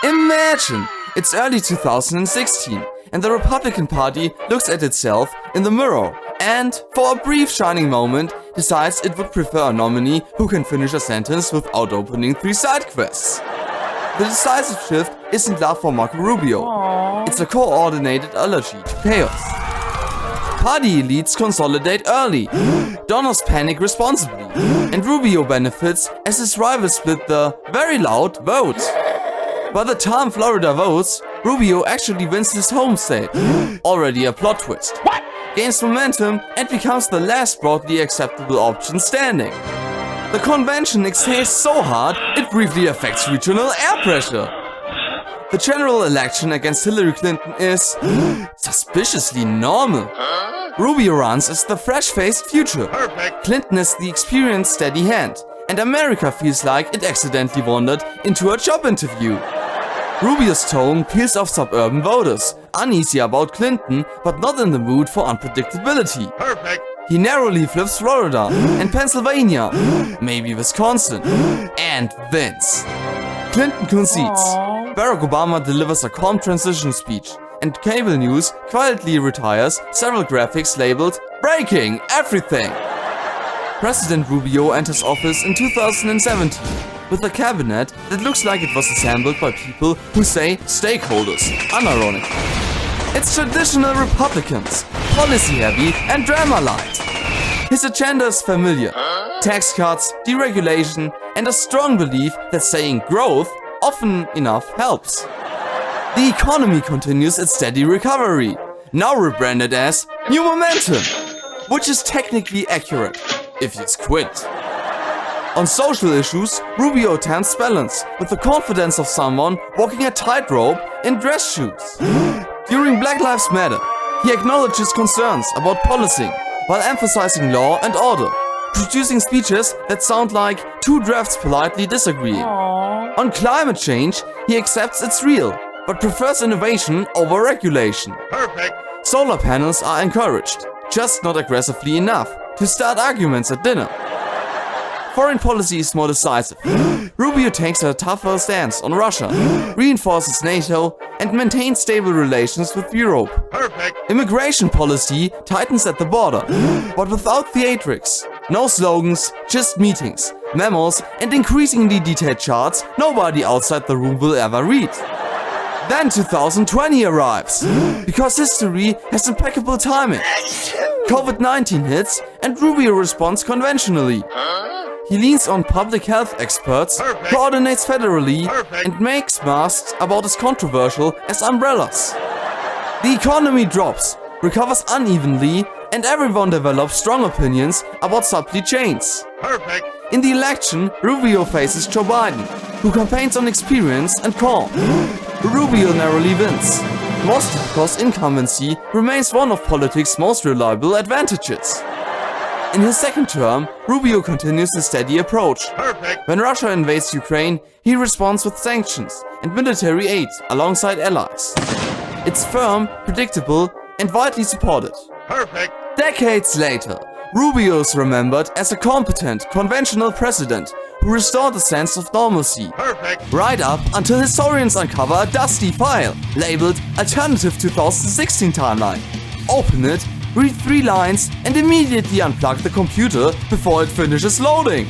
Imagine! It's early 2016 and the Republican Party looks at itself in the mirror and, for a brief shining moment, decides it would prefer a nominee who can finish a sentence without opening 3 side quests. The decisive shift isn't love for Marco Rubio. It's a coordinated allergy to chaos. Party elites consolidate early, donors panic responsibly, and Rubio benefits as his rivals split the very loud vote. By the time Florida votes, Rubio actually wins his home state. Already a plot twist. Gains momentum and becomes the last broadly acceptable option standing. The convention exhales so hard it briefly affects regional air pressure. The general election against Hillary Clinton is suspiciously normal. Rubio runs as the fresh-faced future. Clinton is the experienced steady hand. And America feels like it accidentally wandered into a job interview. Rubio's tone peels off suburban voters, uneasy about Clinton, but not in the mood for unpredictability. He narrowly flips Florida and Pennsylvania, maybe Wisconsin, and wins. Clinton concedes. Barack Obama delivers a calm transition speech, and cable news quietly retires several graphics labeled "Breaking Everything." President Rubio enters office in 2017 with a cabinet that looks like it was assembled by people who say stakeholders, unironically. It's traditional Republicans, policy-heavy and drama-light. His agenda is familiar: tax cuts, deregulation, and a strong belief that saying growth often enough helps. The economy continues its steady recovery, now rebranded as New Momentum, which is technically accurate, if you squint. On social issues, Rubio attempts balance with the confidence of someone walking a tightrope in dress shoes. During Black Lives Matter, he acknowledges concerns about policing while emphasizing law and order, producing speeches that sound like 2 drafts politely disagreeing. On climate change, he accepts it's real, but prefers innovation over regulation. Solar panels are encouraged, just not aggressively enough to start arguments at dinner. Foreign policy is more decisive. Rubio takes a tougher stance on Russia, reinforces NATO, and maintains stable relations with Europe. Immigration policy tightens at the border, but without theatrics. No slogans, just meetings, memos, and increasingly detailed charts nobody outside the room will ever read. Then 2020 arrives, because history has impeccable timing. COVID-19 hits and Rubio responds conventionally. He leans on public health experts, coordinates federally, and makes masks about as controversial as umbrellas. The economy drops, recovers unevenly, and everyone develops strong opinions about supply chains. In the election, Rubio faces Joe Biden, who campaigns on experience and calm. Rubio narrowly wins, mostly because incumbency remains one of politics' most reliable advantages. In his second term, Rubio continues his steady approach. When Russia invades Ukraine, he responds with sanctions and military aid alongside allies. It's firm, predictable, and widely supported. Decades later, Rubio is remembered as a competent, conventional president who restored a sense of normalcy. Right up until historians uncover a dusty file labeled Alternative 2016 Timeline. Open it, read 3 lines, and immediately unplug the computer before it finishes loading.